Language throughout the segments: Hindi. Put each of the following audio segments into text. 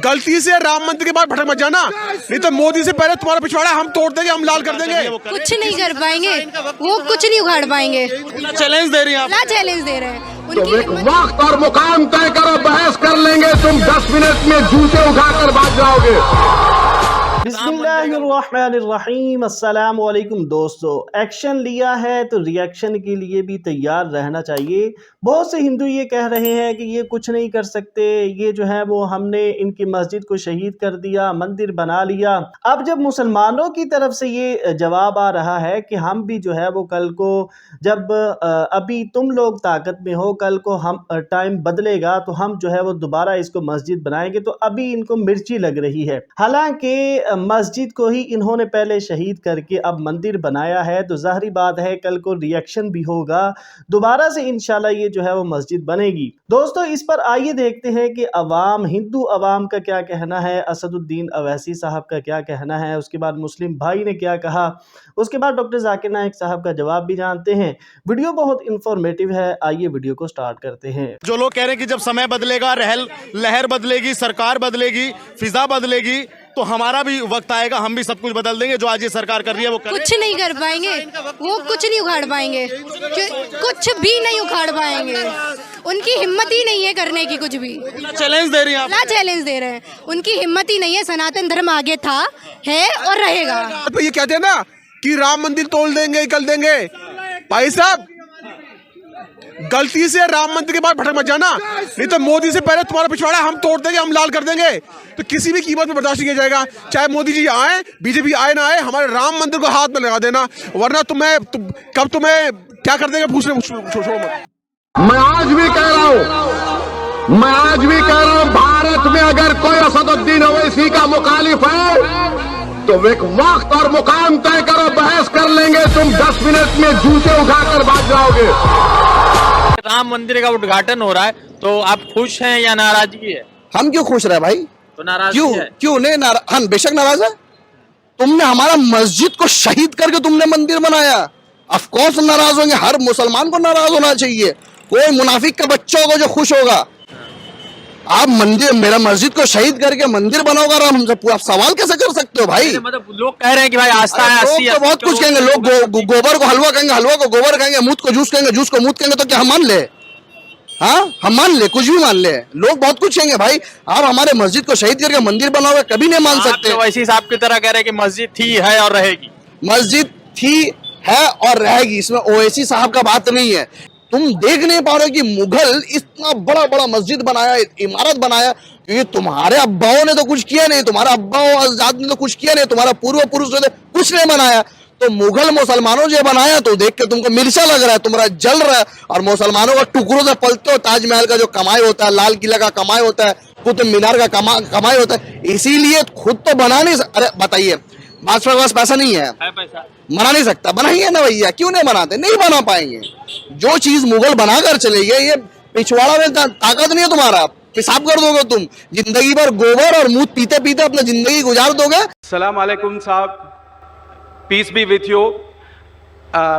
गलती से राम मंदिर के बाद भटक मत जाना, नहीं तो मोदी से पहले तुम्हारा पिछवाड़ा हम तोड़ देंगे, हम लाल कर देंगे। कुछ नहीं कर पाएंगे, वो कुछ नहीं उखाड़ पाएंगे। चैलेंज दे रही हैं आप? चैलेंज दे रहे हैं। तुम एक वक्त और मुकाम तय करो, बहस कर लेंगे, तुम 10 मिनट में जूते उठाकर भाग जाओगे। बिस्मिल्लाहिर्रहमानिर्रहीम। अस्सलाम वालेकुम दोस्तों, एक्शन लिया है तो रिएक्शन के लिए भी तैयार रहना चाहिए। बहुत से हिंदू ये कह रहे हैं कि ये कुछ नहीं कर सकते, ये जो है वो हमने इनकी मस्जिद को शहीद कर दिया, मंदिर बना लिया। अब जब मुसलमानों की तरफ से ये जवाब आ रहा है कि हम भी जो है वो कल को जब अभी तुम लोग ताकत में हो, कल को हम टाइम बदलेगा तो हम जो है वो दोबारा इसको मस्जिद बनाएंगे, तो अभी इनको मिर्ची लग रही है। हालांकि मस्जिद को ही इन्होंने पहले शहीद करके अब मंदिर बनाया है, तो जाहिर बात है कल को रिएक्शन भी होगा, दोबारा से इंशाल्लाह ये जो है वो मस्जिद बनेगी। दोस्तों इस पर आइए देखते हैं कि अवाम, हिंदू अवाम का क्या कहना है, असदुद्दीन अवैसी साहब का क्या कहना है, उसके बाद मुस्लिम भाई ने क्या कहा, उसके बाद डॉक्टर जाकिर नाइक साहब का जवाब भी जानते हैं। वीडियो बहुत इंफॉर्मेटिव है, आइए वीडियो को स्टार्ट करते हैं। जो लोग कह रहे हैं कि जब समय बदलेगा, लहर बदलेगी, सरकार बदलेगी, फिजा बदलेगी, तो हमारा भी वक्त आएगा, हम भी सब कुछ बदल देंगे। जो आज ये सरकार कर रही है वो कुछ नहीं कर पाएंगे, वो कुछ नहीं उखाड़ पाएंगे, कुछ भी नहीं उखाड़ पाएंगे। उनकी हिम्मत ही नहीं है करने की कुछ भी। चैलेंज दे रही हैं आप? चैलेंज दे रहे हैं, उनकी हिम्मत ही नहीं है। सनातन धर्म आगे था, है और रहेगा। ये कहते हैं ना कि राम मंदिर तोड़ देंगे, कर देंगे। भाई साहब गलती से राम मंदिर के बाद भटक मत जाना, नहीं तो मोदी से पहले तुम्हारा पिछवाड़ा हम तोड़ देंगे, हम लाल कर देंगे। तो किसी भी कीमत में बर्दाश्त नहीं किया जाएगा, चाहे मोदी जी आए, बीजेपी आए ना आए, हमारे राम मंदिर को हाथ में लगा देना, वरना कब तुम्हें क्या कर देंगे पूछने छोड़ो मत। मैं आज भी कह रहा हूं, भारत में अगर कोई असदुद्दीन ओवैसी का मुखालिफ है तो एक वक्त और मुकाम तय करो, बहस कर लेंगे, तुम 10 मिनट में जूते उठाकर भाग जाओगे। राम मंदिर का उद्घाटन हो रहा है, तो आप खुश हैं या नाराजगी है? हम क्यों खुश रहे भाई? तो नाराजगी है। क्यों नहीं हम बेशक नाराज है। तुमने हमारा मस्जिद को शहीद करके तुमने मंदिर बनाया, ऑफ कोर्स नाराज होंगे। हर मुसलमान को नाराज होना चाहिए, कोई मुनाफिक का बच्चा होगा जो खुश होगा। आप मेरा मस्जिद को शहीद करके मंदिर बनाओगे और हमसे पूरा सवाल कैसे कर सकते हो भाई? मतलब लोग कह रहे हैं कि भाई आस्था है, लोग तो बहुत कुछ कहेंगे। लोग गोबर को हलवा कहेंगे, हलवा को गोबर कहेंगे, मूत को जूस कहेंगे, जूस को मूत कहेंगे। तो क्या हम मान ले? हाँ, हम मान ले, कुछ भी मान ले। लोग बहुत कुछ कहेंगे भाई। आप हमारे मस्जिद को शहीद करके मंदिर बनाओगे, कभी नहीं मान सकते। ओवैसी साहब की तरह कह रहे हैं कि मस्जिद थी, है और रहेगी। मस्जिद थी, है और रहेगी, इसमें ओवैसी साहब का बात नहीं है। तुम देख नहीं पा रहे कि मुगल इतना बड़ा बड़ा मस्जिद बनाया, इमारत बनाया, क्योंकि तुम्हारे अब्बाओं ने तो कुछ किया नहीं, तुम्हारा अब्बाओं आजाद ने तो कुछ किया नहीं, तुम्हारा पूर्व पुरुष ने कुछ नहीं बनाया। तो मुगल मुसलमानों जो बनाया, तो देख के तुमको मिर्चा लग रहा है, तुम्हारा जल रहा है, और मुसलमानों का टुकड़ों से पलते हो। ताजमहल का जो कमाई होता है, लाल किला का कमाई होता है, कुतुब मीनार का कमाई होता है, इसीलिए खुद तो बना नहीं। अरे बताइए, बादशाह के पास पैसा नहीं है, बना नहीं सकता, बनाइए ना भैया, क्यों नहीं बनाते? नहीं बना पाएंगे। जो चीज मुगल बनाकर चले गए, ये पिछवाड़ा में ताकत नहीं है तुम्हारा, पेशाब कर दोगे तुम। जिंदगी भर गोबर और मूत पीते पीते अपना जिंदगी गुजार दोगे। सलाम अलैकुम साहब, पीस बी विथ यू।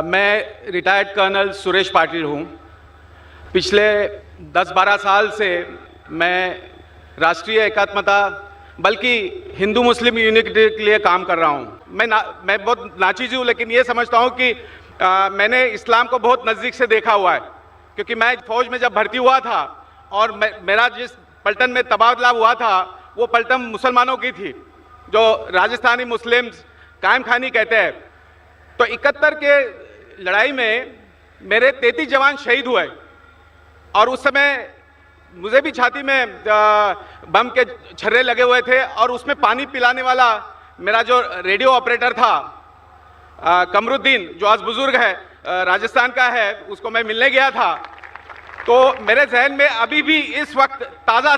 मैं रिटायर्ड कर्नल सुरेश पाटिल हूँ। पिछले 10-12 साल से मैं राष्ट्रीय एकात्मता, बल्कि हिंदू मुस्लिम यूनिटी के लिए काम कर रहा हूँ। मैं बहुत नाचीज हूँ, लेकिन ये समझता हूँ कि मैंने इस्लाम को बहुत नज़दीक से देखा हुआ है, क्योंकि मैं फौज में जब भर्ती हुआ था और मेरा जिस पलटन में तबादला हुआ था, वो पलटन मुसलमानों की थी, जो राजस्थानी मुस्लिम्स कायम खानी कहते हैं। तो 71 के लड़ाई में मेरे 33 जवान शहीद हुए, और उस समय मुझे भी छाती में बम के छर्रे लगे हुए थे, और उसमें पानी पिलाने वाला मेरा जो रेडियो ऑपरेटर था कमरुद्दीन, जो आज बुजुर्ग है, राजस्थान का है, उसको मैं मिलने गया था। तो मेरे जहन में अभी भी इस वक्त ताज़ा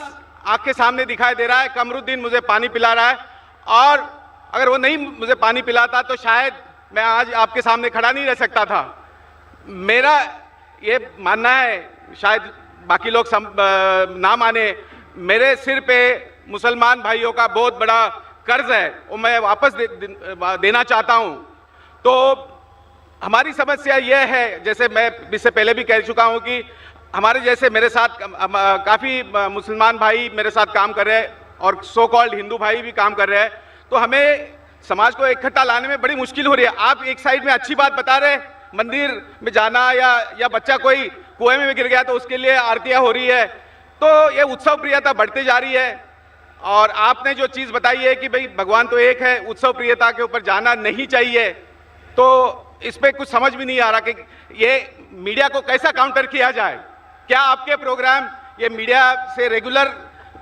आँख के सामने दिखाई दे रहा है, कमरुद्दीन मुझे पानी पिला रहा है। और अगर वो नहीं मुझे पानी पिलाता तो शायद मैं आज आपके सामने खड़ा नहीं रह सकता था। मेरा ये मानना है, शायद बाकी लोग ना माने, मेरे सिर पे मुसलमान भाइयों का बहुत बड़ा कर्ज है, वो मैं वापस देना चाहता हूँ। तो हमारी समस्या यह है, जैसे मैं इससे पहले भी कह चुका हूँ, कि हमारे जैसे मेरे साथ काफ़ी मुसलमान भाई मेरे साथ काम कर रहे हैं, और सो कॉल्ड हिंदू भाई भी काम कर रहे हैं, तो हमें समाज को इकट्ठा लाने में बड़ी मुश्किल हो रही है। आप एक साइड में अच्छी बात बता रहे, मंदिर में जाना या बच्चा कोई कुएं में गिर गया तो उसके लिए आरतियां हो रही है, तो ये उत्सव प्रियता बढ़ती जा रही है। और आपने जो चीज बताई है कि भाई भगवान तो एक है, उत्सव प्रियता के ऊपर जाना नहीं चाहिए, तो इस पे कुछ समझ भी नहीं आ रहा कि ये मीडिया को कैसा काउंटर किया जाए। क्या आपके प्रोग्राम ये मीडिया से रेगुलर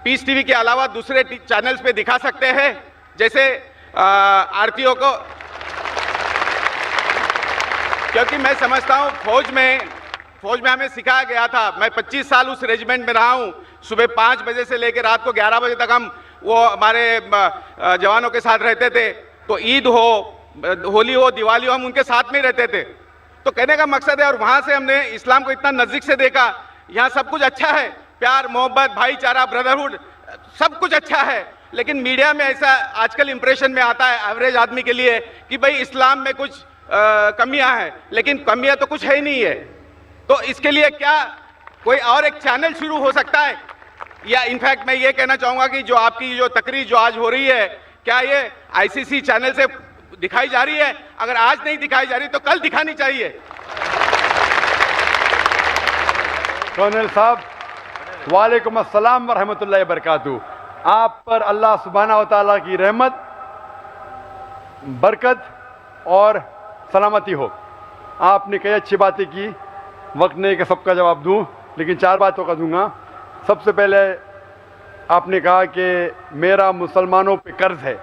पीस टीवी के अलावा दूसरे चैनल्स पे दिखा सकते हैं, जैसे आरतीयों को? क्योंकि मैं समझता हूँ फौज में हमें सिखाया गया था, मैं 25 साल उस रेजिमेंट में रहा हूँ, सुबह 5 बजे से लेकर रात को 11 बजे तक हम वो हमारे जवानों के साथ रहते थे। तो ईद हो, होली हो, दिवाली हो, हम उनके साथ में ही रहते थे। तो कहने का मकसद है, और वहां से हमने इस्लाम को इतना नजदीक से देखा, यहाँ सब कुछ अच्छा है, प्यार मोहब्बत भाईचारा ब्रदरहुड सब कुछ अच्छा है, लेकिन मीडिया में ऐसा आजकल इंप्रेशन में आता है एवरेज आदमी के लिए कि भाई इस्लाम में कुछ कमियां हैं, लेकिन कमियां तो कुछ है ही नहीं है। तो इसके लिए क्या कोई और एक चैनल शुरू हो सकता है? या इनफैक्ट मैं ये कहना चाहूंगा कि जो आपकी जो तकरीर जो आज हो रही है, क्या ये आईसीसी चैनल से दिखाई जा रही है? अगर आज नहीं दिखाई जा रही तो कल दिखानी चाहिए। कर्नल साहब, वालेकुम अस्सलाम व रहमतुल्लाहि व बरकातहू। आप पर अल्लाह सुब्हानहू व तआला की रहमत, बरकत और सलामती हो। आपने कई अच्छी बातें की, वक्त नहीं कि सबका जवाब दूं, लेकिन 4 बातों का दूंगा। सबसे पहले आपने कहा कि मेरा मुसलमानों पे कर्ज है।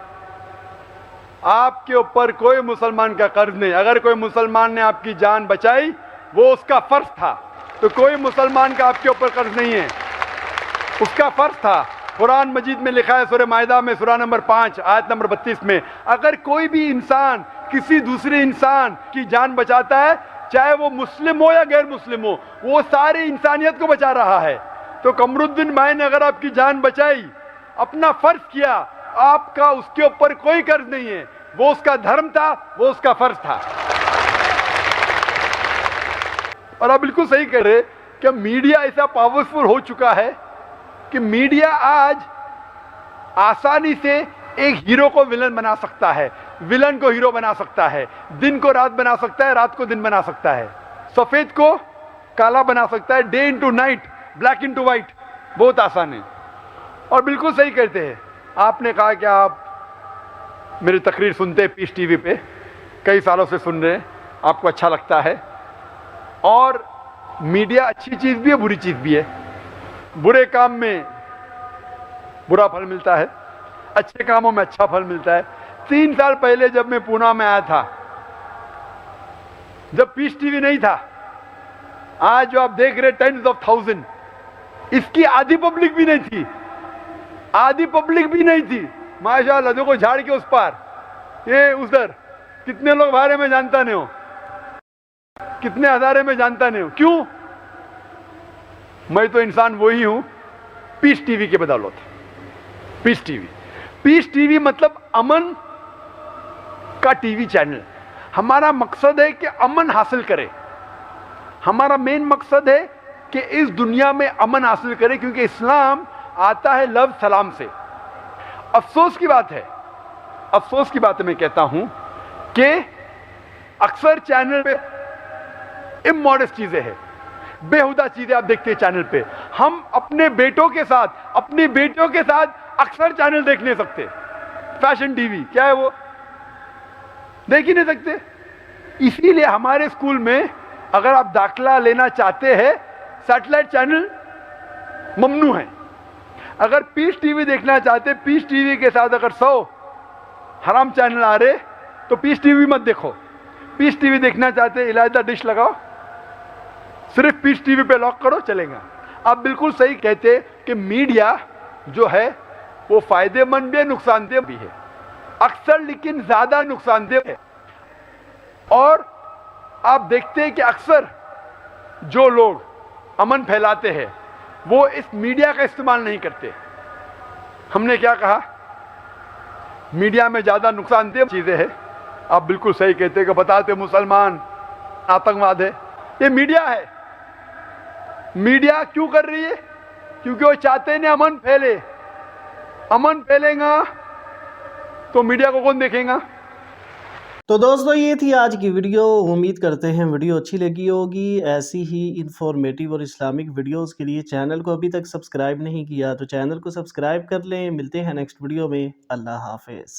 आपके ऊपर कोई मुसलमान का कर्ज नहीं। अगर कोई मुसलमान ने आपकी जान बचाई वो उसका फर्ज था, तो कोई मुसलमान का आपके ऊपर कर्ज नहीं है, उसका फर्ज था। कुरान मजीद में लिखा है सूरह माइदा में सूरह नंबर 5 आयत नंबर 32 में, अगर कोई भी इंसान किसी दूसरे इंसान की जान बचाता है, चाहे वो मुस्लिम हो या गैर मुस्लिम हो, वो सारी इंसानियत को बचा रहा है। तो कमरुद्दीन भाई ने अगर आपकी जान बचाई, अपना फर्ज किया, आपका उसके ऊपर कोई कर्ज नहीं है। वो उसका धर्म था, वो उसका फर्ज था। और आप बिल्कुल सही कह रहे कि मीडिया ऐसा पावरफुल हो चुका है कि मीडिया आज आसानी से एक हीरो को विलन बना सकता है, विलन को हीरो बना सकता है, दिन को रात बना सकता है, रात को दिन बना सकता है, सफेद को काला बना सकता है, day into night, black into white, बहुत आसान है। और बिल्कुल सही कहते हैं। आपने कहा कि आप मेरी तकरीर सुनते हैं पीस टीवी पे, कई सालों से सुन रहे हैं, आपको अच्छा लगता है। और मीडिया अच्छी चीज़ भी है, बुरी चीज़ भी है। बुरे काम में बुरा फल मिलता है, अच्छे कामों में अच्छा फल मिलता है। 3 साल पहले जब मैं पूना में आया था, जब पीस टीवी नहीं था, आज जो आप देख रहे 10s of thousands, इसकी आधी पब्लिक भी नहीं थी, आधी पब्लिक भी नहीं थी। माशाअल्लाह, देखो झाड़ के उस पार, ये उधर कितने लोग बारे में जानता नहीं हो, कितने हजारे में जानता नहीं हो। क्यों? मैं तो इंसान वही हूं पीस टीवी के बदौलत। पीस टीवी मतलब अमन का टीवी चैनल। हमारा मकसद है कि अमन हासिल करें। हमारा मेन मकसद है कि इस दुनिया में अमन हासिल करें, क्योंकि इस्लाम आता है लव सलाम से। अफसोस की बात है, अफसोस की बात मैं कहता हूं कि अक्सर चैनल पे इमोडस्ट चीजें हैं, बेहुदा चीजें आप देखते हैं चैनल पे। हम अपने बेटों के साथ, अपनी बेटियों के साथ अक्सर चैनल देख नहीं सकते। फैशन टीवी क्या है, वो देख ही नहीं सकते। इसीलिए हमारे स्कूल में अगर आप दाखिला लेना चाहते हैं, सैटेलाइट चैनल ममनू है। अगर पीस टीवी देखना चाहते, पीस टीवी के साथ अगर 100 हराम चैनल आ रहे, तो पीस टीवी मत देखो। पीस टीवी देखना चाहते, इलायदा डिश लगाओ, सिर्फ पीस टीवी पे लॉक करो, चलेगा। आप बिल्कुल सही कहते कि मीडिया जो है वो फायदेमंद भी है, नुकसानदेह भी है अक्सर, लेकिन ज्यादा नुकसानदेह है। और आप देखते हैं कि अक्सर जो लोग अमन फैलाते हैं वो इस मीडिया का इस्तेमाल नहीं करते। हमने क्या कहा, मीडिया में ज्यादा नुकसानदेह चीजें हैं। आप बिल्कुल सही कहते हैं कि बताते मुसलमान आतंकवाद है, ये मीडिया है। मीडिया क्यों कर रही है? क्योंकि वो चाहते हैं अमन फैले, अमन फैलेगा तो मीडिया को कौन देखेगा? तो दोस्तों ये थी आज की वीडियो। उम्मीद करते हैं वीडियो अच्छी लगी होगी। ऐसी ही इंफॉर्मेटिव और इस्लामिक वीडियोस के लिए चैनल को अभी तक सब्सक्राइब नहीं किया तो चैनल को सब्सक्राइब कर लें। मिलते हैं नेक्स्ट वीडियो में। अल्लाह हाफिज़।